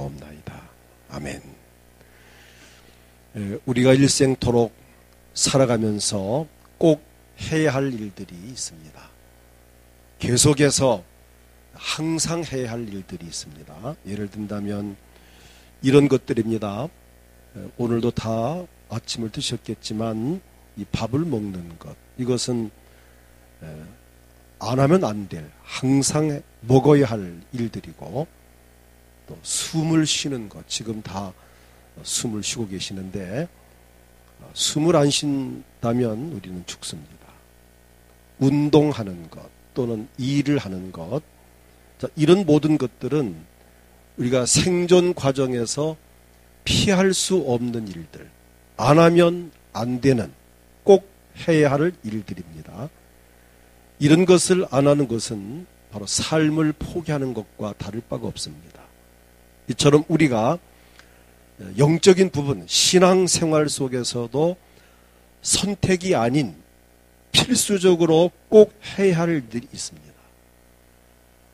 기도하옵나이다. 아멘. 우리가 일생토록 살아가면서 꼭 해야 할 일들이 있습니다. 계속해서 항상 해야 할 일들이 있습니다. 예를 든다면 이런 것들입니다. 오늘도 다 아침을 드셨겠지만 이 밥을 먹는 것, 이것은 안 하면 안 될, 항상 먹어야 할 일들이고, 또 숨을 쉬는 것, 지금 다 숨을 쉬고 계시는데 숨을 안 쉰다면 우리는 죽습니다. 운동하는 것 또는 일을 하는 것, 자, 이런 모든 것들은 우리가 생존 과정에서 피할 수 없는 일들, 안 하면 안 되는, 꼭 해야 할 일들입니다. 이런 것을 안 하는 것은 바로 삶을 포기하는 것과 다를 바가 없습니다. 이처럼 우리가 영적인 부분, 신앙생활 속에서도 선택이 아닌 필수적으로 꼭 해야 할 일들이 있습니다.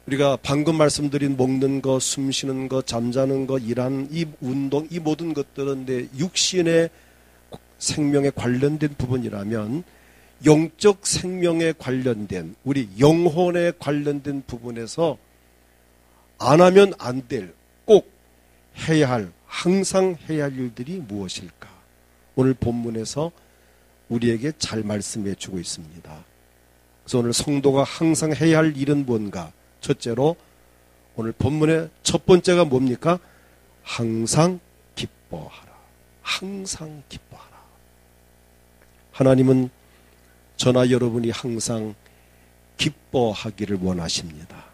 우리가 방금 말씀드린 먹는 것, 숨 쉬는 것, 잠자는 것, 일하는 이 운동, 이 모든 것들은 내 육신의 생명에 관련된 부분이라면 영적 생명에 관련된, 우리 영혼에 관련된 부분에서 안 하면 안 될, 꼭 해야 할, 항상 해야 할 일들이 무엇일까? 오늘 본문에서 우리에게 잘 말씀해 주고 있습니다. 그래서 오늘 성도가 항상 해야 할 일은 뭔가? 첫째로 오늘 본문의 첫 번째가 뭡니까? 항상 기뻐하라. 항상 기뻐하라. 하나님은 저나 여러분이 항상 기뻐하기를 원하십니다.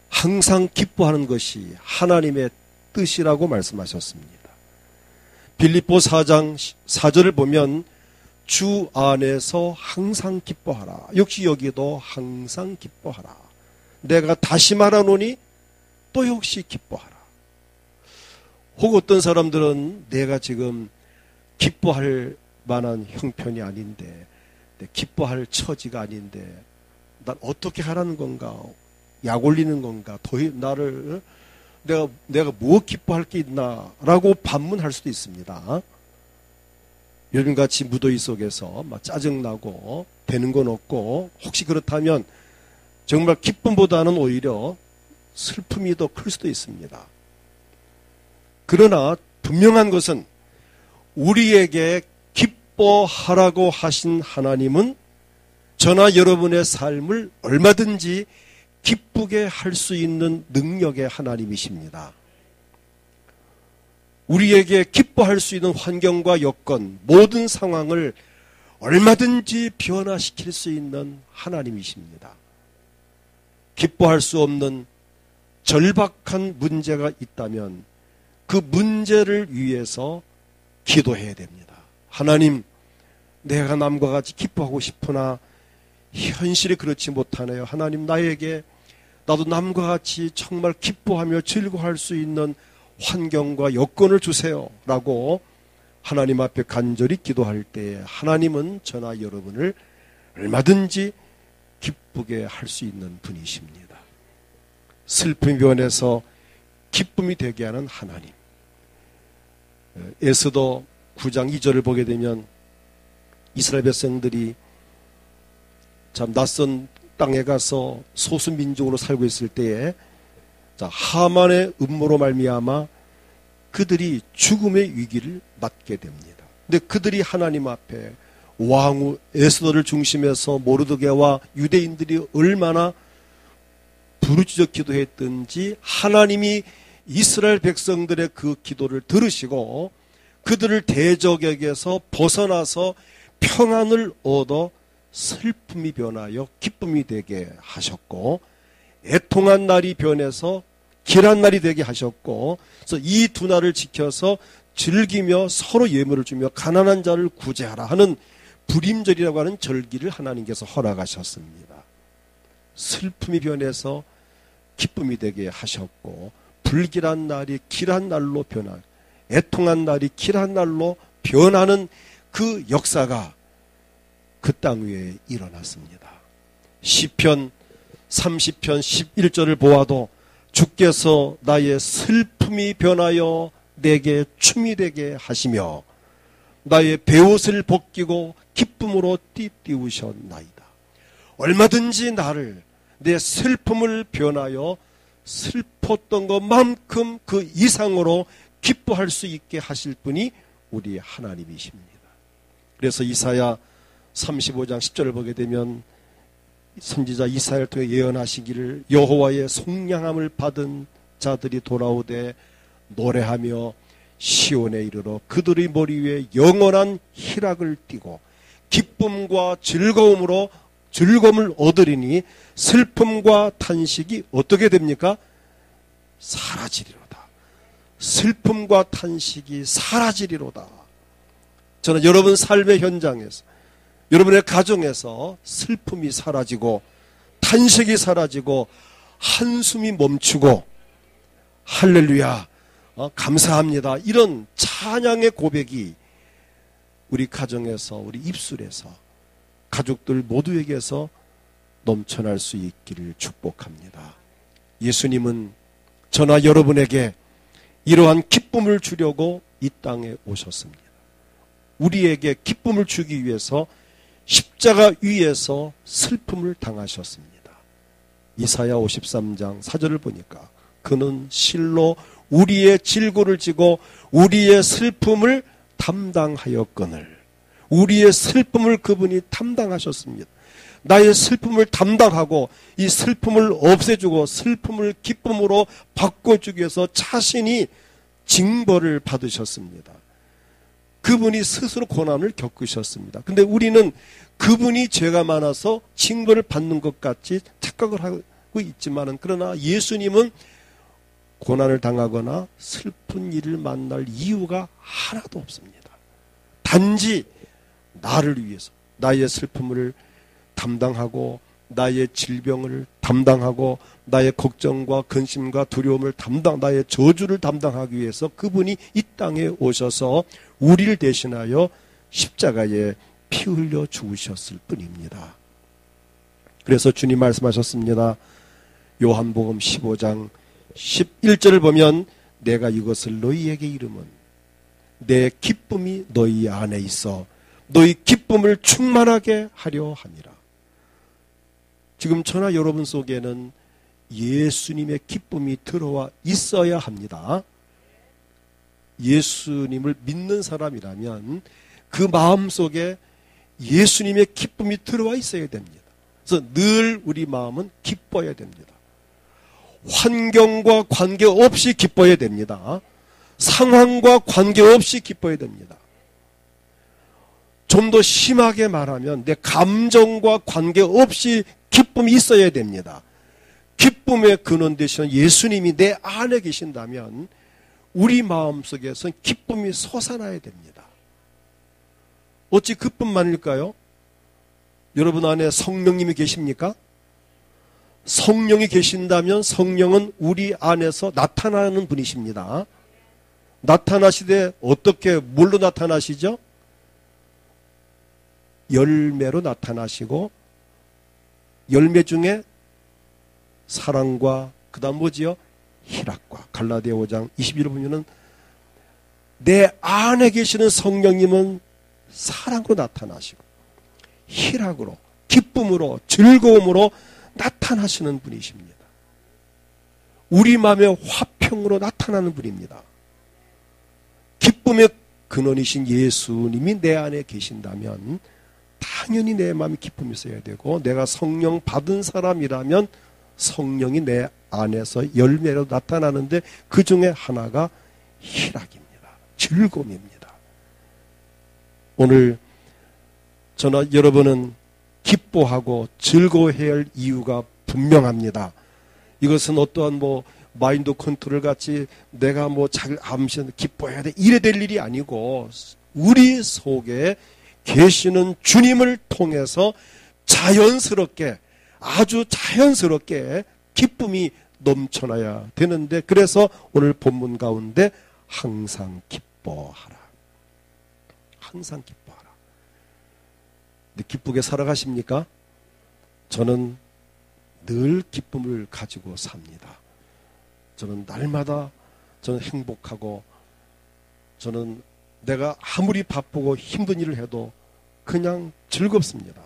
항상 기뻐하는 것이 하나님의 뜻이라고 말씀하셨습니다. 빌립보 4장 4절을 보면 주 안에서 항상 기뻐하라. 역시 여기도 항상 기뻐하라. 내가 다시 말하노니 또 역시 기뻐하라. 혹 어떤 사람들은 내가 지금 기뻐할 만한 형편이 아닌데, 기뻐할 처지가 아닌데 난 어떻게 하라는 건가? 약 올리는 건가? 더 나를 내가 뭐 기뻐할 게 있나? 라고 반문할 수도 있습니다. 요즘같이 무더위 속에서 막 짜증나고 되는 건 없고, 혹시 그렇다면 정말 기쁨보다는 오히려 슬픔이 더 클 수도 있습니다. 그러나 분명한 것은 우리에게 기뻐하라고 하신 하나님은 저나 여러분의 삶을 얼마든지 기쁘게 할 수 있는 능력의 하나님이십니다. 우리에게 기뻐할 수 있는 환경과 여건, 모든 상황을 얼마든지 변화시킬 수 있는 하나님이십니다. 기뻐할 수 없는 절박한 문제가 있다면 그 문제를 위해서 기도해야 됩니다. 하나님, 내가 남과 같이 기뻐하고 싶으나 현실이 그렇지 못하네요. 하나님, 나도 남과 같이 정말 기뻐하며 즐거워할 수 있는 환경과 여건을 주세요 라고 하나님 앞에 간절히 기도할 때에 하나님은 저나 여러분을 얼마든지 기쁘게 할 수 있는 분이십니다. 슬픔이 변해서 기쁨이 되게 하는 하나님. 에스더 9장 2절을 보게 되면 이스라엘 백성들이 참 낯선 땅에 가서 소수민족으로 살고 있을 때에 하만의 음모로 말미암아 그들이 죽음의 위기를 맞게 됩니다. 근데 그들이 하나님 앞에 왕후 에스더를 중심해서 모르드게와 유대인들이 얼마나 부르짖어 기도했든지 하나님이 이스라엘 백성들의 그 기도를 들으시고 그들을 대적에게서 벗어나서 평안을 얻어 슬픔이 변하여 기쁨이 되게 하셨고, 애통한 날이 변해서 길한 날이 되게 하셨고, 그래서 이 두 날을 지켜서 즐기며 서로 예물을 주며 가난한 자를 구제하라 하는 불임절이라고 하는 절기를 하나님께서 허락하셨습니다. 슬픔이 변해서 기쁨이 되게 하셨고, 불길한 날이 길한 날로 변한, 애통한 날이 길한 날로 변하는 그 역사가 그 땅 위에 일어났습니다. 시편 30편 11절을 보아도 주께서 나의 슬픔이 변하여 내게 춤이 되게 하시며 나의 베옷을 벗기고 기쁨으로 띠띠우셨나이다. 얼마든지 나를 내 슬픔을 변하여 슬펐던 것만큼 그 이상으로 기뻐할 수 있게 하실 분이 우리 하나님이십니다. 그래서 이사야 35장 10절을 보게 되면 선지자 이사야를 통해 예언하시기를 여호와의 속량함을 받은 자들이 돌아오되 노래하며 시온에 이르러 그들의 머리 위에 영원한 희락을 띠고 기쁨과 즐거움을 얻으리니 슬픔과 탄식이 어떻게 됩니까? 사라지리로다. 슬픔과 탄식이 사라지리로다. 저는 여러분 삶의 현장에서, 여러분의 가정에서 슬픔이 사라지고 탄식이 사라지고 한숨이 멈추고 할렐루야, 감사합니다, 이런 찬양의 고백이 우리 가정에서, 우리 입술에서, 가족들 모두에게서 넘쳐날 수 있기를 축복합니다. 예수님은 저나 여러분에게 이러한 기쁨을 주려고 이 땅에 오셨습니다. 우리에게 기쁨을 주기 위해서 십자가 위에서 슬픔을 당하셨습니다. 이사야 53장 4절을 보니까 그는 실로 우리의 질고를 지고 우리의 슬픔을 담당하였거늘, 우리의 슬픔을 그분이 담당하셨습니다. 나의 슬픔을 담당하고 이 슬픔을 없애주고 슬픔을 기쁨으로 바꿔주기 위해서 자신이 징벌을 받으셨습니다. 그분이 스스로 고난을 겪으셨습니다. 근데 우리는 그분이 죄가 많아서 징벌을 받는 것 같이 착각을 하고 있지만은, 그러나 예수님은 고난을 당하거나 슬픈 일을 만날 이유가 하나도 없습니다. 단지 나를 위해서 나의 슬픔을 담당하고 나의 질병을 담당하고 나의 걱정과 근심과 두려움을 나의 저주를 담당하기 위해서 그분이 이 땅에 오셔서 우리를 대신하여 십자가에 피 흘려 죽으셨을 뿐입니다. 그래서 주님 말씀하셨습니다. 요한복음 15장 11절을 보면 내가 이것을 너희에게 이름은 내 기쁨이 너희 안에 있어 너희 기쁨을 충만하게 하려 함이라. 지금 저나 여러분 속에는 예수님의 기쁨이 들어와 있어야 합니다. 예수님을 믿는 사람이라면 그 마음속에 예수님의 기쁨이 들어와 있어야 됩니다. 그래서 늘 우리 마음은 기뻐야 됩니다. 환경과 관계없이 기뻐야 됩니다. 상황과 관계없이 기뻐야 됩니다. 좀 더 심하게 말하면 내 감정과 관계없이 기쁨이 있어야 됩니다. 기쁨의 근원 되시는 예수님이 내 안에 계신다면 우리 마음속에선 기쁨이 솟아나야 됩니다. 어찌 그뿐만일까요? 여러분 안에 성령님이 계십니까? 성령이 계신다면 성령은 우리 안에서 나타나는 분이십니다. 나타나시되 어떻게, 뭘로 나타나시죠? 열매로 나타나시고, 열매 중에 사랑과 그 다음 뭐지요? 희락과. 갈라디아 5장 21절 보면은 내 안에 계시는 성령님은 사랑으로 나타나시고 희락으로, 기쁨으로, 즐거움으로 나타나시는 분이십니다. 우리 마음의 화평으로 나타나는 분입니다. 기쁨의 근원이신 예수님이 내 안에 계신다면 당연히 내 마음에 기쁨이 있어야 되고, 내가 성령 받은 사람이라면 성령이 내 안에서 열매로 나타나는데 그 중에 하나가 희락입니다. 즐거움입니다. 오늘 저나 여러분은 기뻐하고 즐거워해야 할 이유가 분명합니다. 이것은 어떠한 마인드 컨트롤 같이 내가 자기를 암시하는 기뻐해야 돼 이래 될 일이 아니고, 우리 속에 계시는 주님을 통해서 자연스럽게, 아주 자연스럽게 기쁨이 넘쳐나야 되는데, 그래서 오늘 본문 가운데 항상 기뻐하라, 항상 기뻐하라. 근데 기쁘게 살아가십니까? 저는 늘 기쁨을 가지고 삽니다. 저는 날마다 저는 행복하고, 저는 내가 아무리 바쁘고 힘든 일을 해도 그냥 즐겁습니다.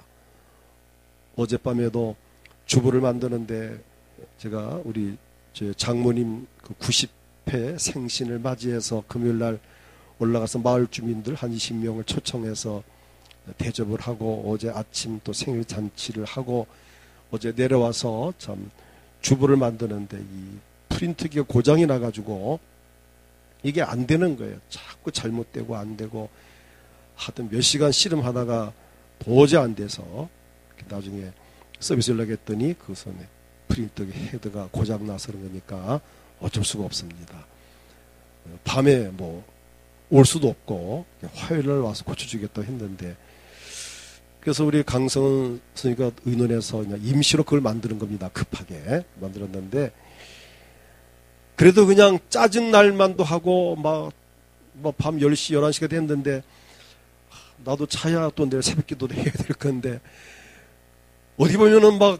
어젯밤에도 주부를 만드는데 제가 우리 장모님 그 90회 생신을 맞이해서 금요일날 올라가서 마을 주민들 한 20명을 초청해서 대접을 하고, 어제 아침 또 생일 잔치를 하고, 어제 내려와서 참 주부를 만드는데 이 프린트기가 고장이 나가지고 이게 안 되는 거예요. 자꾸 잘못되고 안 되고, 하여튼 몇 시간 씨름하다가 도저히 안 돼서 나중에 서비스 연락했더니 그 손에 프린터기 헤드가 고장나서 그런 거니까 어쩔 수가 없습니다. 밤에 뭐 올 수도 없고 화요일날 와서 고쳐주겠다고 했는데, 그래서 우리 강성은 선생님과 의논해서 그냥 임시로 그걸 만드는 겁니다. 급하게 만들었는데, 그래도 그냥 짜증날 만도 하고 밤 10시 11시가 됐는데, 나도 차야 또 내일 새벽 기도도 해야 될 건데, 어디 보면은 막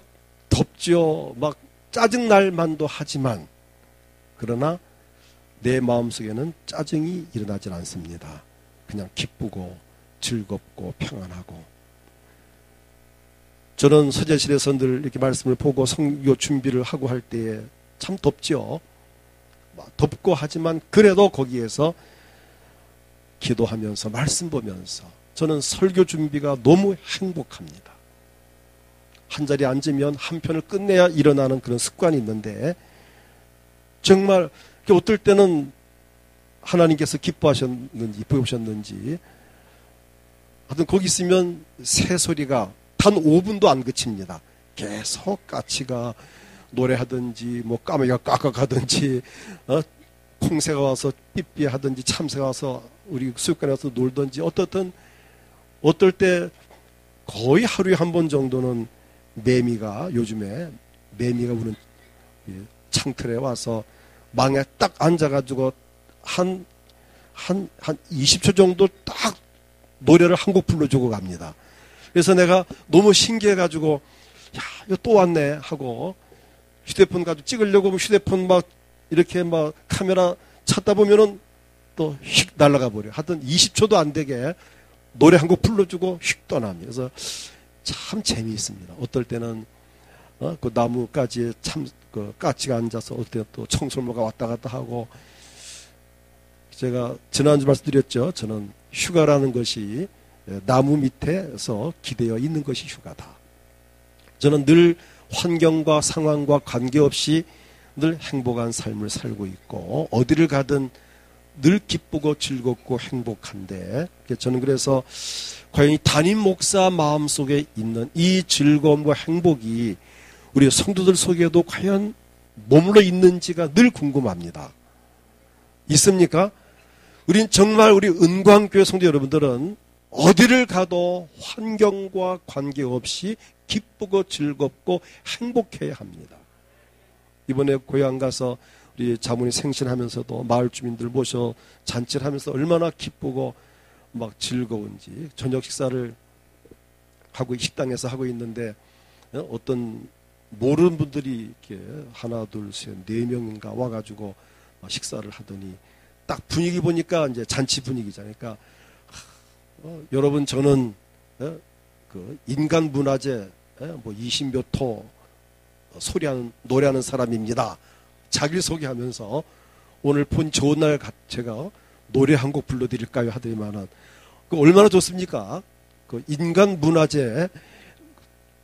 덥죠. 막 짜증날 만도 하지만, 그러나 내 마음속에는 짜증이 일어나질 않습니다. 그냥 기쁘고 즐겁고 평안하고. 저는 서재실에서 늘 이렇게 말씀을 보고 성교 준비를 하고 할 때에 참 덥죠. 덥고 하지만 그래도 거기에서 기도하면서 말씀 보면서 저는 설교 준비가 너무 행복합니다. 한 자리에 앉으면 한 편을 끝내야 일어나는 그런 습관이 있는데, 정말 어떨 때는 하나님께서 기뻐하셨는지 보셨는지 하여튼 거기 있으면 새소리가 단 5분도 안 그칩니다. 계속 까치가 노래하든지 뭐 까마귀가 깍깍하든지 콩새가 와서 삐삐하든지 참새가 와서 우리 수육관에 와서 놀든지, 어떨 때 거의 하루에 한 번 정도는 요즘에 매미가 우는 창틀에 와서 망에 딱 앉아가지고 한 20초 정도 딱 노래를 한 곡 불러주고 갑니다. 그래서 내가 너무 신기해가지고, 야, 이거 또 왔네 하고 휴대폰 가지고 찍으려고 휴대폰 이렇게 카메라 찾다 보면은 또 휙 날아가 버려. 하여튼 20초도 안 되게 노래 한 곡 불러주고 휙 떠납니다. 그래서 참 재미있습니다. 어떨 때는 그 나무까지에 까치가 앉아서, 어떨 때는 또 청설모가 왔다 갔다 하고. 제가 지난주 말씀드렸죠. 저는 휴가라는 것이 나무 밑에서 기대어 있는 것이 휴가다. 저는 늘 환경과 상황과 관계없이 늘 행복한 삶을 살고 있고, 어디를 가든 늘 기쁘고 즐겁고 행복한데, 저는 그래서 과연 이 담임 목사 마음속에 있는 이 즐거움과 행복이 우리 성도들 속에도 과연 머물러 있는지가 늘 궁금합니다. 있습니까? 우린 정말 우리 은광교회 성도 여러분들은 어디를 가도 환경과 관계없이 기쁘고 즐겁고 행복해야 합니다. 이번에 고향 가서 우리 자문이 생신하면서도 마을 주민들 모셔 잔치를 하면서 얼마나 기쁘고 즐거운지, 저녁 식사를 하고 식당에서 하고 있는데 어떤 모르는 분들이 이렇게 하나 둘 셋 네 명인가 와가지고 식사를 하더니 딱 분위기 보니까 이제 잔치 분위기잖아요. 그러니까 여러분, 저는 그 인간 문화재 20몇 호 노래하는 사람입니다. 자기를 소개하면서 오늘 본 좋은 날 제가 노래 한 곡 불러드릴까요 하더니만은 그 얼마나 좋습니까? 그 인간 문화재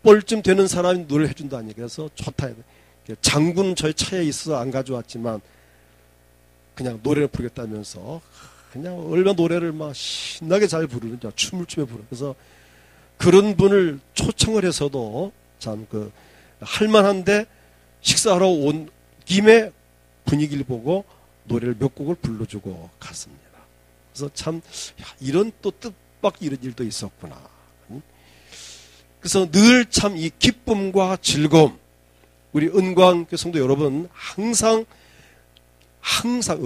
뻘쯤 되는 사람이 노래를 해준다니. 그래서 좋다. 장군 저희 차에 있어 안 가져왔지만 그냥 노래를 부르겠다면서 그냥 얼마나 노래를 신나게 잘 부르는지, 춤을 추며 부르는. 그래서 그런 분을 초청을 해서도 참 할만한데, 식사하러 온 김에 분위기를 보고 노래를 몇 곡을 불러주고 갔습니다. 그래서 참 이런 또 뜻밖의 이런 일도 있었구나. 그래서 늘 참 이 기쁨과 즐거움, 우리 은광교회 성도 여러분 항상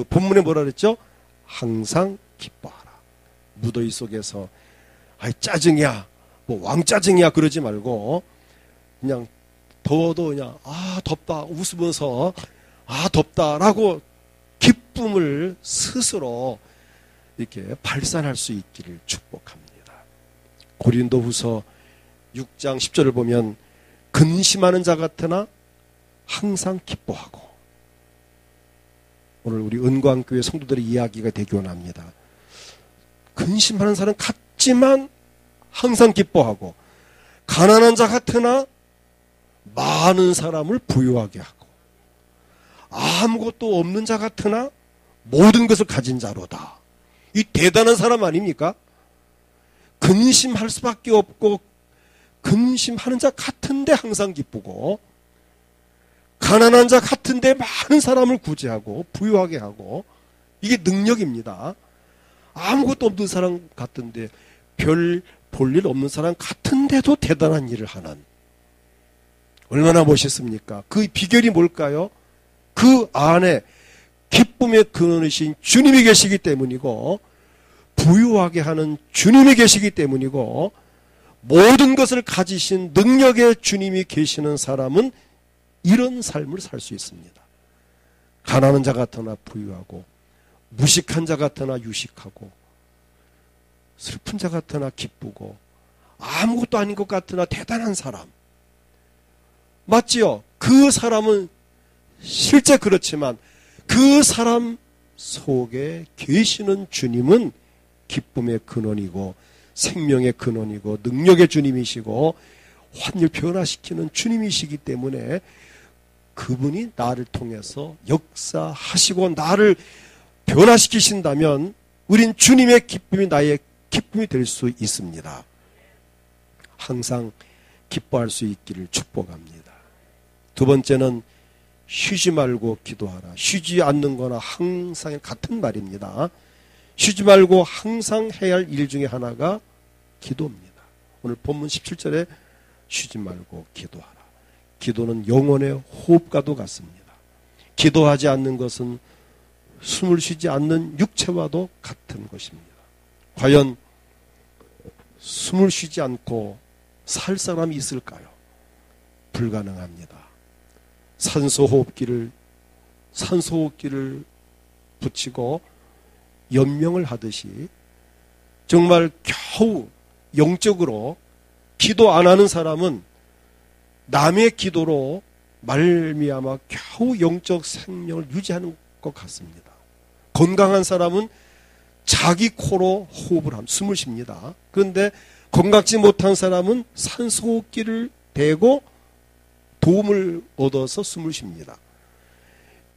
본문에 뭐라 그랬죠? 항상 기뻐하라. 무더위 속에서 짜증이야, 왕짜증이야 그러지 말고 그냥 더워도 그냥 덥다 웃으면서 아, 덥다라고 기쁨을 스스로 이렇게 발산할 수 있기를 축복합니다. 고린도후서 6장 10절을 보면 근심하는 자 같으나 항상 기뻐하고, 오늘 우리 은광교회 성도들의 이야기가 되기원 합니다. 근심하는 사람 같지만 항상 기뻐하고, 가난한 자 같으나 많은 사람을 부유하게 하고, 아무것도 없는 자 같으나 모든 것을 가진 자로다. 이 대단한 사람 아닙니까? 근심할 수밖에 없고, 근심하는 자 같은데 항상 기쁘고, 가난한 자 같은데 많은 사람을 구제하고 부유하게 하고, 이게 능력입니다. 아무것도 없는 사람 같은데, 별 볼 일 없는 사람 같은데도 대단한 일을 하는, 얼마나 멋있습니까? 그 비결이 뭘까요? 그 안에 기쁨의 근원이신 주님이 계시기 때문이고, 부유하게 하는 주님이 계시기 때문이고, 모든 것을 가지신 능력의 주님이 계시는 사람은 이런 삶을 살 수 있습니다. 가난한 자 같으나 부유하고, 무식한 자 같으나 유식하고, 슬픈 자 같으나 기쁘고, 아무것도 아닌 것 같으나 대단한 사람. 맞지요? 그 사람은 실제 그렇지만 그 사람 속에 계시는 주님은 기쁨의 근원이고 생명의 근원이고 능력의 주님이시고 환율 변화시키는 주님이시기 때문에 그분이 나를 통해서 역사하시고 나를 변화시키신다면 우린 주님의 기쁨이 나의 기쁨이 될 수 있습니다. 항상 기뻐할 수 있기를 축복합니다. 두 번째는 쉬지 말고 기도하라. 쉬지 않는 거나 항상 같은 말입니다. 쉬지 말고 항상 해야 할 일 중에 하나가 기도입니다. 오늘 본문 17절에 쉬지 말고 기도하라. 기도는 영혼의 호흡과도 같습니다. 기도하지 않는 것은 숨을 쉬지 않는 육체와도 같은 것입니다. 과연 숨을 쉬지 않고 살 사람이 있을까요? 불가능합니다. 산소호흡기를 붙이고 연명을 하듯이 정말 겨우 영적으로 기도 안 하는 사람은 남의 기도로 말미암아 겨우 영적 생명을 유지하는 것 같습니다. 건강한 사람은 자기 코로 호흡을 하면 숨을 쉽니다. 그런데 건강지 못한 사람은 산소호흡기를 대고 도움을 얻어서 숨을 쉽니다.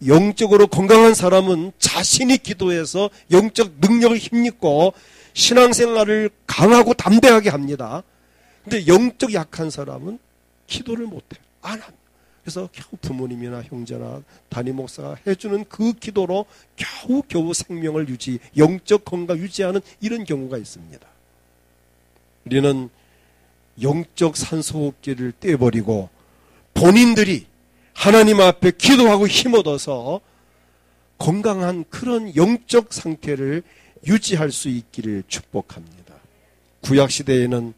영적으로 건강한 사람은 자신이 기도해서 영적 능력을 힘입고 신앙생활을 강하고 담대하게 합니다. 근데 영적 약한 사람은 기도를 못해요. 안 합니다. 그래서 겨우 부모님이나 형제나 담임 목사가 해주는 그 기도로 겨우 생명을 영적 건강 유지하는 이런 경우가 있습니다. 우리는 영적 산소호흡기를 떼버리고 본인들이 하나님 앞에 기도하고 힘얻어서 건강한 그런 영적 상태를 유지할 수 있기를 축복합니다. 구약시대에는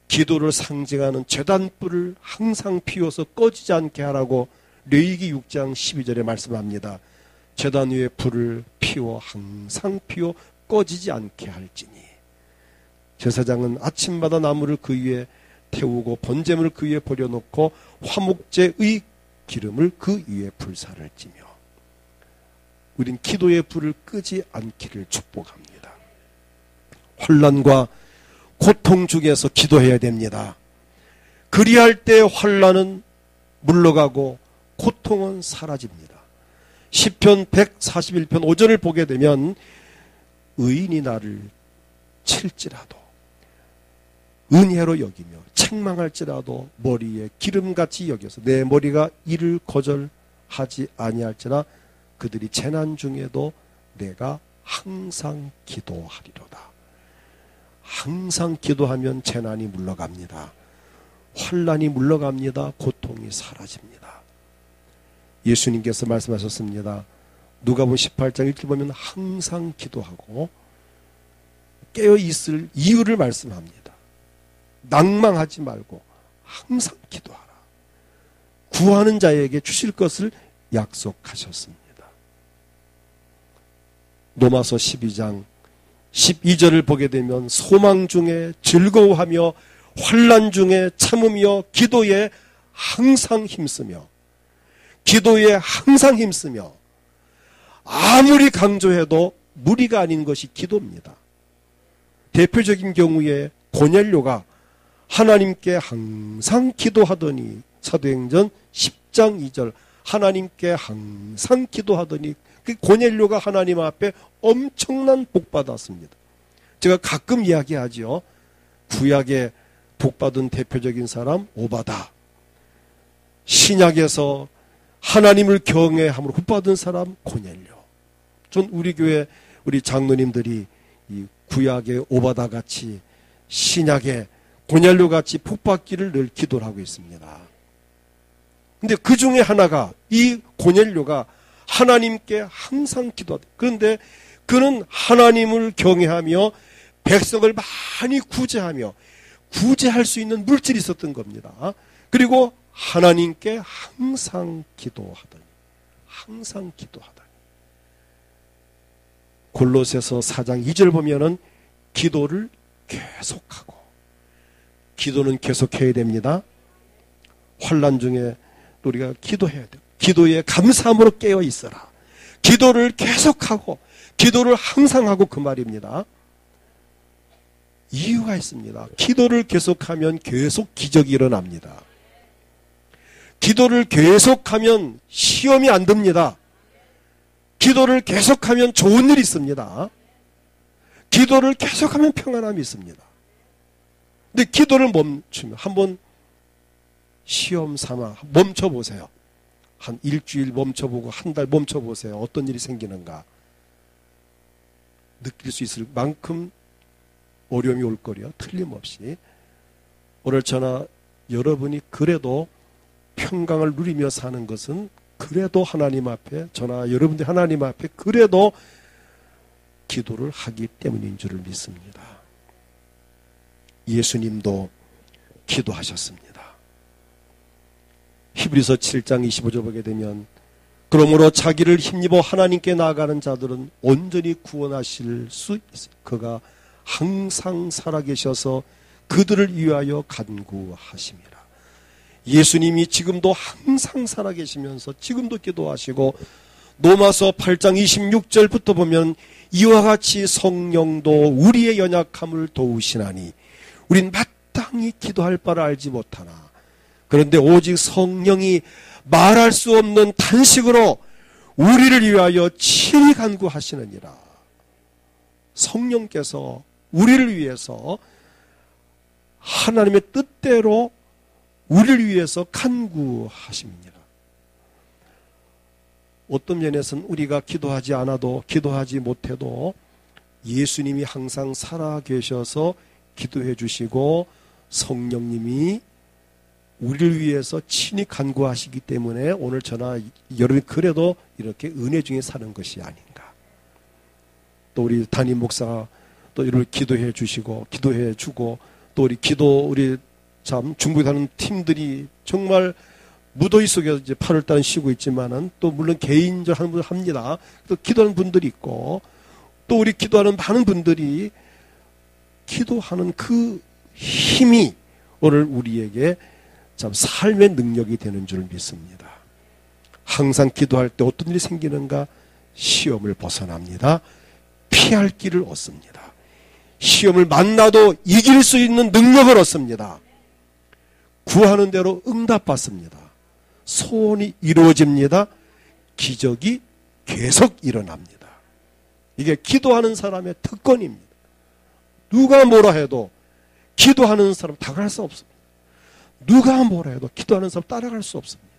기도를 상징하는 제단불을 항상 피워서 꺼지지 않게 하라고 레위기 6장 12절에 말씀합니다. 제단 위에 불을 피워 항상 피워 꺼지지 않게 할지니, 제사장은 아침마다 나무를 그 위에 태우고 번제물을 그 위에 버려놓고 화목제의 기름을 그 위에 불사를 찌며, 우린 기도의 불을 끄지 않기를 축복합니다. 환난과 고통 중에서 기도해야 됩니다. 그리할 때 환난은 물러가고 고통은 사라집니다. 시편 141편 5절을 보게 되면 의인이 나를 칠지라도 은혜로 여기며 책망할지라도 머리에 기름같이 여겨서 내 머리가 이를 거절하지 아니할지라 그들이 재난 중에도 내가 항상 기도하리로다. 항상 기도하면 재난이 물러갑니다. 환난이 물러갑니다. 고통이 사라집니다. 예수님께서 말씀하셨습니다. 누가복음 18장 1절 보면 항상 기도하고 깨어있을 이유를 말씀합니다. 낭망하지 말고 항상 기도하라. 구하는 자에게 주실 것을 약속하셨습니다. 로마서 12장 12절을 보게 되면 소망 중에 즐거워하며 환난 중에 참으며 기도에 항상 힘쓰며 아무리 강조해도 무리가 아닌 것이 기도입니다. 대표적인 경우에 고넬료가 하나님께 항상 기도하더니 사도행전 10장 2절 하나님께 항상 기도하더니 그 고넬료가 하나님 앞에 엄청난 복 받았습니다. 제가 가끔 이야기하죠. 구약에 복 받은 대표적인 사람 오바다. 신약에서 하나님을 경외함으로 복 받은 사람 고넬료. 전 우리 교회 우리 장로님들이 이 구약의 오바다 같이 신약의 고넬료 같이 복 받기를 늘 기도를 하고 있습니다. 근데 그 중에 하나가 이 고넬료가 하나님께 항상 기도하다. 그런데 그는 하나님을 경외하며 백성을 많이 구제할 수 있는 물질이 있었던 겁니다. 그리고 하나님께 항상 기도하더니 골로새서 4장 2절 보면은 기도를 계속하고 기도는 계속해야 됩니다. 환난 중에 우리가 기도해야 돼요. 기도에 감사함으로 깨어 있어라. 기도를 계속하고 기도를 항상 하고 그 말입니다. 이유가 있습니다. 기도를 계속하면 계속 기적이 일어납니다. 기도를 계속하면 시험이 안 듭니다. 기도를 계속하면 좋은 일이 있습니다. 기도를 계속하면 평안함이 있습니다. 근데 기도를 멈추면 한번 시험 삼아 멈춰보세요. 한 일주일 멈춰보고 한 달 멈춰보세요. 어떤 일이 생기는가 느낄 수 있을 만큼 어려움이 올 거려 틀림없이. 오늘 저나 여러분이 그래도 평강을 누리며 사는 것은 그래도 하나님 앞에 저나 여러분들 하나님 앞에 그래도 기도를 하기 때문인 줄을 믿습니다. 예수님도 기도하셨습니다. 히브리서 7장 25절 보게 되면 그러므로 자기를 힘입어 하나님께 나아가는 자들은 온전히 구원하실 수 있어요. 그가 항상 살아계셔서 그들을 위하여 간구하심이라. 예수님이 지금도 항상 살아계시면서 지금도 기도하시고 로마서 8장 26절부터 보면 이와 같이 성령도 우리의 연약함을 도우시나니 우린 마땅히 기도할 바를 알지 못하나 그런데 오직 성령이 말할 수 없는 탄식으로 우리를 위하여 친히 간구하시느니라. 성령께서 우리를 위해서 하나님의 뜻대로 우리를 위해서 간구하십니다. 어떤 면에서는 우리가 기도하지 않아도 기도하지 못해도 예수님이 항상 살아계셔서 기도해 주시고 성령님이 우리를 위해서 친히 간구하시기 때문에 오늘 저나 여러분이 그래도 이렇게 은혜 중에 사는 것이 아닌가. 또 우리 담임 목사가 또 이를 기도해 주시고 기도해 주고 또 우리 참 중국에 사는 팀들이 정말 무더위 속에서 이제 8월달은 쉬고 있지만은 또 물론 개인적으로 하는 분들 합니다. 또 기도하는 분들이 있고 또 우리 기도하는 많은 분들이 기도하는 그 힘이 오늘 우리에게 참 삶의 능력이 되는 줄 믿습니다. 항상 기도할 때 어떤 일이 생기는가? 시험을 벗어납니다. 피할 길을 얻습니다. 시험을 만나도 이길 수 있는 능력을 얻습니다. 구하는 대로 응답받습니다. 소원이 이루어집니다. 기적이 계속 일어납니다. 이게 기도하는 사람의 특권입니다. 누가 뭐라 해도 기도하는 사람 다가갈 수 없습니다. 누가 뭐라 해도 기도하는 사람 따라갈 수 없습니다.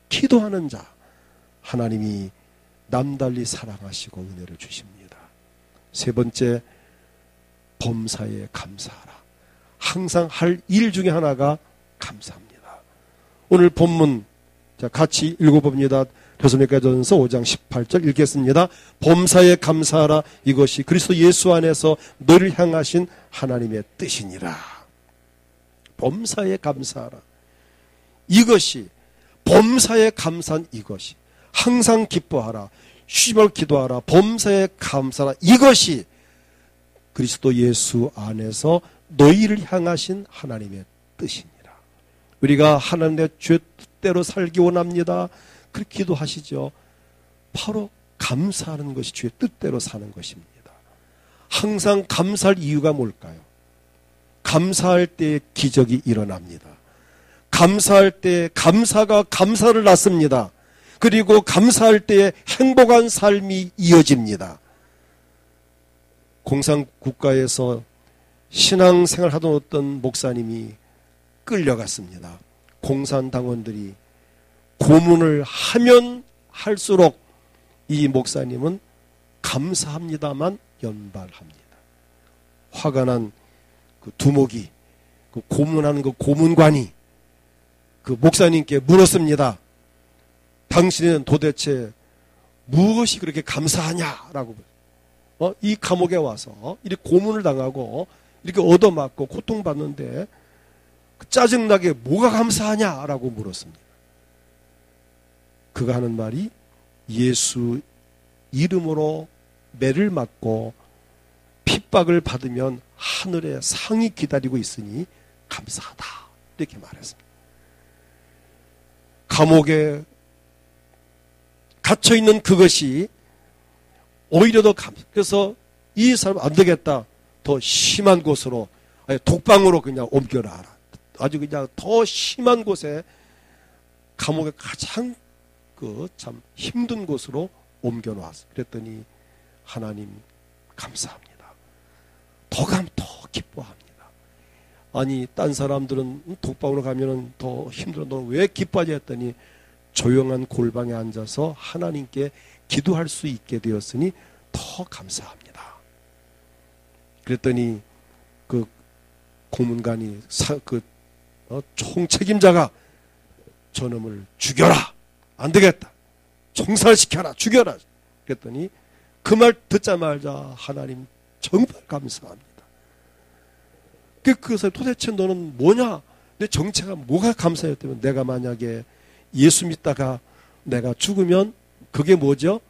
기도하는 자 하나님이 남달리 사랑하시고 은혜를 주십니다. 세 번째, 범사에 감사하라. 항상 할 일 중에 하나가 감사합니다. 오늘 본문 같이 읽어봅니다. 데살로니가전서 5장 18절 읽겠습니다. 범사에 감사하라. 이것이 그리스도 예수 안에서 너를 향하신 하나님의 뜻이니라. 범사에 감사하라. 이것이 범사에 감사한 이것이 항상 기뻐하라. 쉬지 말고 기도하라. 범사에 감사하라. 이것이 그리스도 예수 안에서 너희를 향하신 하나님의 뜻이니라. 우리가 하나님의 주의 뜻대로 살기 원합니다. 그렇게 기도하시죠. 바로 감사하는 것이 주의 뜻대로 사는 것입니다. 항상 감사할 이유가 뭘까요? 감사할 때 기적이 일어납니다. 감사할 때 감사가 감사를 낳습니다. 그리고 감사할 때 행복한 삶이 이어집니다. 공산국가에서 신앙생활 하던 어떤 목사님이 끌려갔습니다. 공산당원들이 고문을 하면 할수록 이 목사님은 감사합니다만 연발합니다. 화가 난 그 두목이, 그 고문하는 그 고문관이 그 목사님께 물었습니다. 당신은 도대체 무엇이 그렇게 감사하냐라고. 이 감옥에 와서 이렇게 고문을 당하고 이렇게 얻어맞고 고통받는데 짜증나게 뭐가 감사하냐라고 물었습니다. 그가 하는 말이 예수 이름으로 매를 맞고 핍박을 받으면 하늘에 상이 기다리고 있으니 감사하다. 이렇게 말했습니다. 감옥에 갇혀있는 그것이 오히려 더 그래서 이 사람 안 되겠다. 더 심한 곳으로, 아니, 독방으로 그냥 옮겨라. 아주 그냥 더 심한 곳에 감옥에 가장 참 힘든 곳으로 옮겨놓았어. 그랬더니 하나님 감사합니다. 더 가면 더 기뻐합니다. 아니 딴 사람들은 독방으로 가면은 더 힘들어. 너는 왜 기뻐하지 했더니 조용한 골방에 앉아서 하나님께 기도할 수 있게 되었으니 더 감사합니다. 그랬더니 그 고문관이 총책임자가 저놈을 죽여라. 안 되겠다. 총살시켜라. 죽여라. 그랬더니 그 말 듣자마자 하나님 정말 감사합니다. 그래서 도대체 너는 뭐냐? 내 정체가 뭐가 감사했다면 내가 만약에 예수 믿다가 내가 죽으면 그게 뭐죠?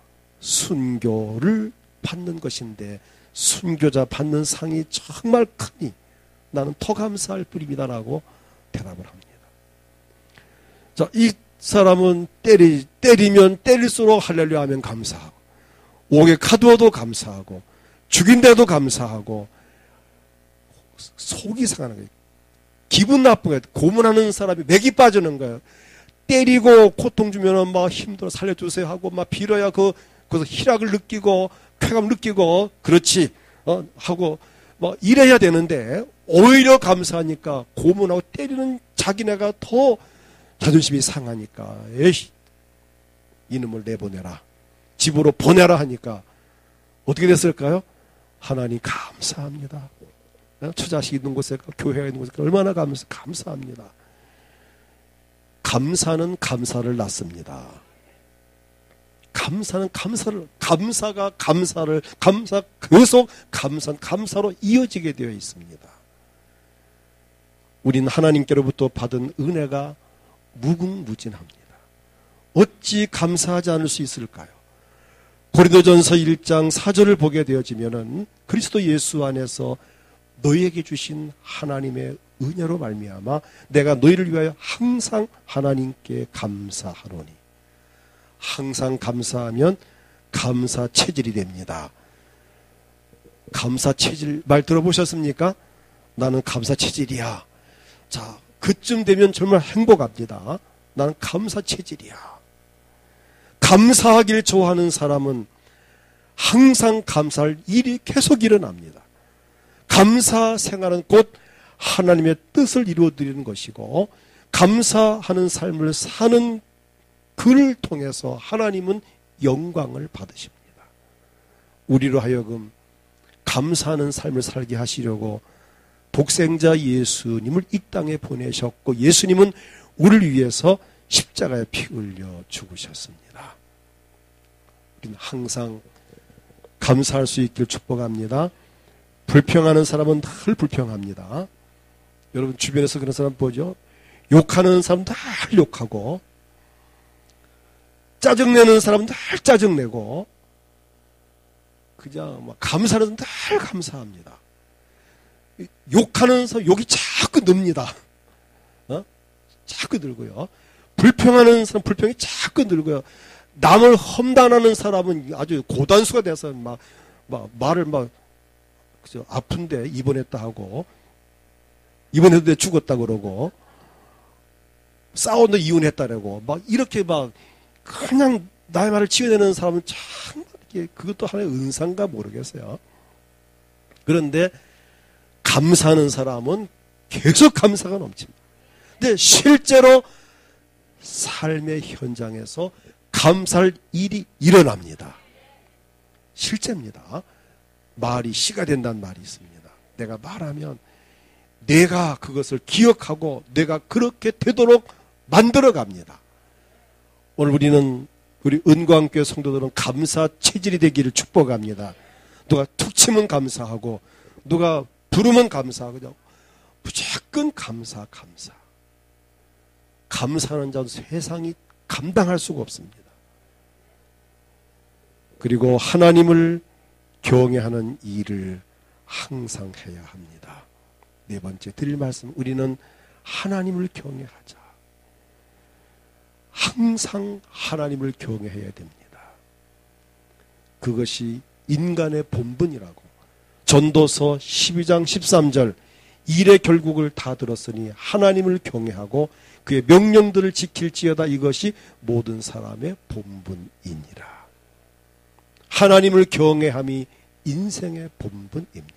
순교를 받는 것인데 순교자 받는 상이 정말 크니 나는 더 감사할 뿐입니다라고 대답을 합니다. 자, 이 사람은 때리면 때릴수록 할렐루야 하면 감사하고 옥에 가두어도 감사하고 죽인데도 감사하고 속이 상하는 거예요. 기분 나쁜 거예요. 고문하는 사람이 맥이 빠지는 거예요. 때리고 고통 주면은 막 힘들어 살려주세요 하고 막 빌어야 거기서 희락을 느끼고 쾌감 느끼고 그렇지 하고 뭐 이래야 되는데 오히려 감사하니까 고문하고 때리는 자기네가 더 자존심이 상하니까 에이 이놈을 내보내라 집으로 보내라 하니까 어떻게 됐을까요? 하나님 감사합니다. 처자식이 있는 곳에 교회가 있는 곳에 얼마나 감사합니다. 감사는 감사를 낳습니다. 감사는 감사가 감사를 계속 감사로 이어지게 되어 있습니다. 우린 하나님께로부터 받은 은혜가 무궁무진합니다. 어찌 감사하지 않을 수 있을까요? 고린도전서 1장 4절을 보게 되어지면은 그리스도 예수 안에서 너희에게 주신 하나님의 은혜로 말미암아 내가 너희를 위하여 항상 하나님께 감사하노니. 항상 감사하면 감사 체질이 됩니다. 감사 체질 말 들어보셨습니까? 나는 감사 체질이야. 자, 그쯤 되면 정말 행복합니다. 나는 감사 체질이야. 감사하길 좋아하는 사람은 항상 감사할 일이 계속 일어납니다. 감사 생활은 곧 하나님의 뜻을 이루어드리는 것이고 감사하는 삶을 사는 그를 통해서 하나님은 영광을 받으십니다. 우리로 하여금 감사하는 삶을 살게 하시려고 독생자 예수님을 이 땅에 보내셨고 예수님은 우리를 위해서 십자가에 피 흘려 죽으셨습니다. 우리는 항상 감사할 수 있길 축복합니다. 불평하는 사람은 늘 불평합니다. 여러분 주변에서 그런 사람 보죠? 욕하는 사람 늘 욕하고 짜증내는 사람은 늘 짜증내고, 그냥 막 감사하는 사람은 늘 감사합니다. 욕하는 사람 욕이 자꾸 늡니다. 자꾸 늘고요. 불평하는 사람 불평이 자꾸 늘고요. 남을 험담하는 사람은 아주 고단수가 돼서 막 말을 그죠? 아픈데 입원했다 하고, 입원해도 내 죽었다 그러고, 싸웠는데 이혼했다 그러고, 이렇게 그냥 나의 말을 지어내는 사람은 참, 그것도 하나의 은사인가 모르겠어요. 그런데 감사하는 사람은 계속 감사가 넘칩니다. 근데 실제로 삶의 현장에서 감사할 일이 일어납니다. 실제입니다. 말이 씨가 된다는 말이 있습니다. 내가 말하면 내가 그것을 기억하고 내가 그렇게 되도록 만들어 갑니다. 오늘 우리 은광교회 성도들은 감사 체질이 되기를 축복합니다. 누가 툭 치면 감사하고, 누가 부르면 감사하고, 무조건 감사. 감사하는 자는 세상이 감당할 수가 없습니다. 그리고 하나님을 경외하는 일을 항상 해야 합니다. 네 번째 드릴 말씀, 우리는 하나님을 경외하자. 항상 하나님을 경외해야 됩니다. 그것이 인간의 본분이라고. 전도서 12장 13절, 일의 결국을 다 들었으니 하나님을 경외하고 그의 명령들을 지킬지어다, 이것이 모든 사람의 본분이니라. 하나님을 경외함이 인생의 본분입니다.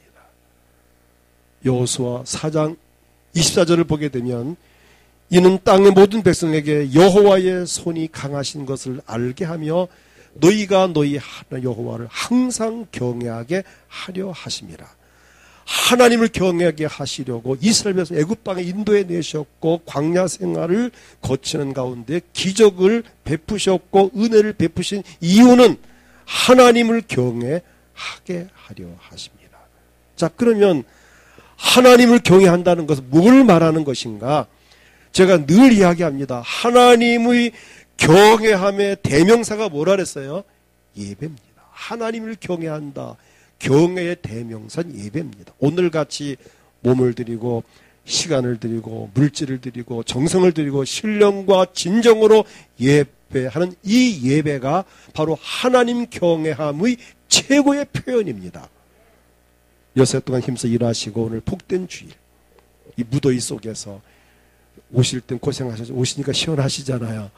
여호수아 4장 24절을 보게 되면, 이는 땅의 모든 백성에게 여호와의 손이 강하신 것을 알게 하며 너희가 너희 하나님 여호와를 항상 경외하게 하려 하심이라. 하나님을 경외하게 하시려고 이스라엘에서 애굽 땅에 인도해 내셨고, 광야 생활을 거치는 가운데 기적을 베푸셨고 은혜를 베푸신 이유는 하나님을 경외하게 하려 하십니다. 자, 그러면 하나님을 경외한다는 것은 뭘 말하는 것인가? 제가 늘 이야기합니다. 하나님의 경외함의 대명사가 뭐라 그랬어요? 예배입니다. 하나님을 경외한다. 경외의 대명사는 예배입니다. 오늘같이 몸을 드리고 시간을 드리고 물질을 드리고 정성을 드리고 신령과 진정으로 예배하는 이 예배가 바로 하나님 경외함의 최고의 표현입니다. 여섯 동안 힘써 일하시고 오늘 복된 주일, 이 무더위 속에서 오실 땐 고생하셔서 오시니까 시원하시잖아요.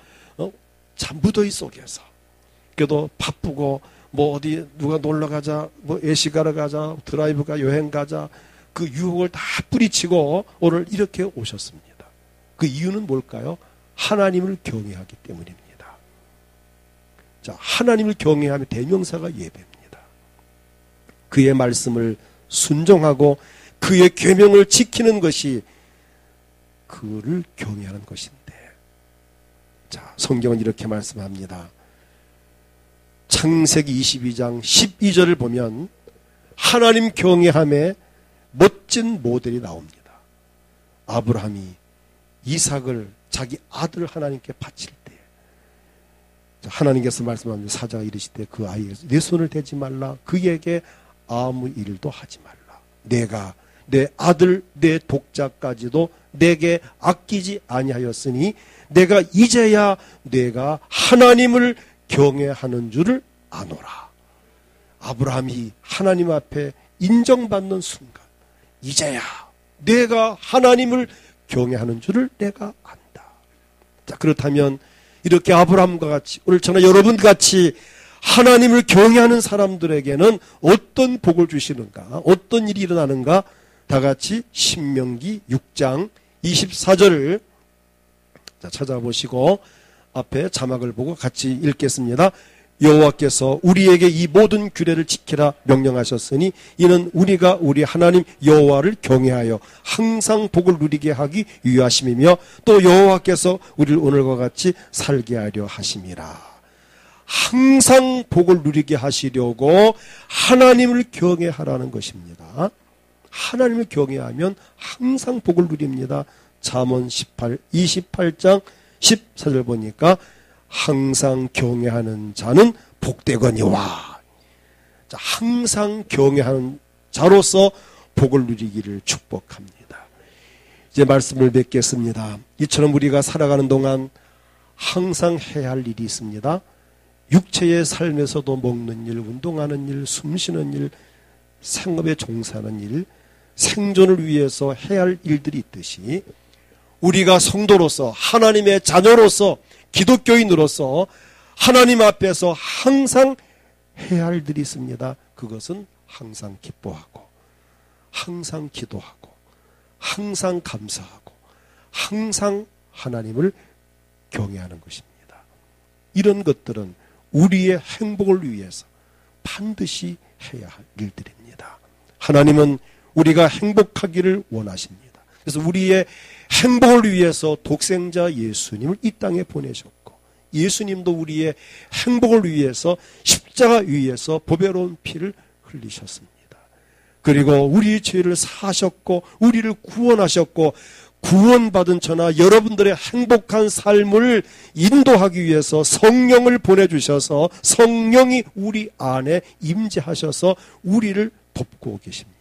참 무더위 속에서. 그래도 바쁘고 어디 누가 놀러 가자, 애시가러 가자, 드라이브 가, 여행 가자, 그 유혹을 다 뿌리치고 오늘 이렇게 오셨습니다. 그 이유는 뭘까요? 하나님을 경외하기 때문입니다. 자, 하나님을 경외하면 대명사가 예배입니다. 그의 말씀을 순종하고 그의 계명을 지키는 것이 그를 경외하는 것인데, 자, 성경은 이렇게 말씀합니다. 창세기 22장 12절을 보면 하나님 경외함의 멋진 모델이 나옵니다. 아브라함이 이삭을, 자기 아들을 하나님께 바칠 때 하나님께서 말씀합니다. 사자가 이르시되 그 아이에게서 내 손을 대지 말라, 그에게 아무 일도 하지 말라. 내가 내 아들 내 독자까지도 내게 아끼지 아니하였으니 내가 이제야 내가 하나님을 경외하는 줄을 아노라. 아브라함이 하나님 앞에 인정받는 순간, 이제야 내가 하나님을 경외하는 줄을 내가 안다. 자, 그렇다면 이렇게 아브라함과 같이, 오늘 저나 여러분 같이 하나님을 경외하는 사람들에게는 어떤 복을 주시는가, 어떤 일이 일어나는가? 다 같이 신명기 6장 24절을 찾아보시고 앞에 자막을 보고 같이 읽겠습니다. 여호와께서 우리에게 이 모든 규례를 지키라 명령하셨으니 이는 우리가 우리 하나님 여호와를 경외하여 항상 복을 누리게 하기 위하심이며 또 여호와께서 우리를 오늘과 같이 살게 하려 하심이라. 항상 복을 누리게 하시려고 하나님을 경외하라는 것입니다. 하나님을 경외하면 항상 복을 누립니다. 잠언 28장 14절 보니까 항상 경외하는 자는 복되거니와. 자, 항상 경외하는 자로서 복을 누리기를 축복합니다. 이제 말씀을 맺겠습니다. 이처럼 우리가 살아가는 동안 항상 해야 할 일이 있습니다. 육체의 삶에서도 먹는 일, 운동하는 일, 숨쉬는 일, 생업에 종사하는 일, 생존을 위해서 해야 할 일들이 있듯이 우리가 성도로서, 하나님의 자녀로서, 기독교인으로서 하나님 앞에서 항상 해야 할 일이 있습니다. 그것은 항상 기뻐하고, 항상 기도하고, 항상 감사하고, 항상 하나님을 경외하는 것입니다. 이런 것들은 우리의 행복을 위해서 반드시 해야 할 일들입니다. 하나님은 우리가 행복하기를 원하십니다. 그래서 우리의 행복을 위해서 독생자 예수님을 이 땅에 보내셨고, 예수님도 우리의 행복을 위해서 십자가 위에서 보배로운 피를 흘리셨습니다. 그리고 우리의 죄를 사하셨고 우리를 구원하셨고, 구원받은 저나 여러분들의 행복한 삶을 인도하기 위해서 성령을 보내주셔서 성령이 우리 안에 임재하셔서 우리를 돕고 계십니다.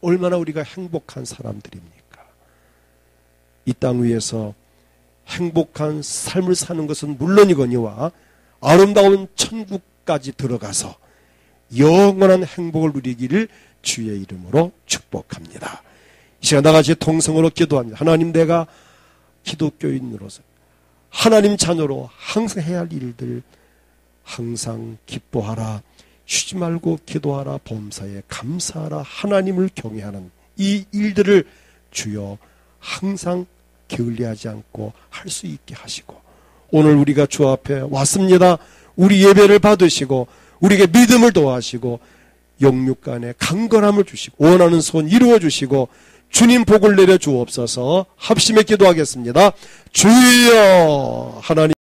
얼마나 우리가 행복한 사람들입니까? 이 땅 위에서 행복한 삶을 사는 것은 물론이거니와 아름다운 천국까지 들어가서 영원한 행복을 누리기를 주의 이름으로 축복합니다. 이 시간 나같이 통성으로 기도합니다. 하나님, 내가 기독교인으로서 하나님 자녀로 항상 해야 할 일들, 항상 기뻐하라, 쉬지 말고 기도하라, 범사에 감사하라, 하나님을 경외하는 이 일들을 주여 항상 게을리하지 않고 할 수 있게 하시고, 오늘 우리가 주 앞에 왔습니다. 우리 예배를 받으시고 우리에게 믿음을 더하시고 영육간에 강건함을 주시고 원하는 소원 이루어 주시고 주님 복을 내려 주옵소서. 합심해 기도하겠습니다. 주여, 하나님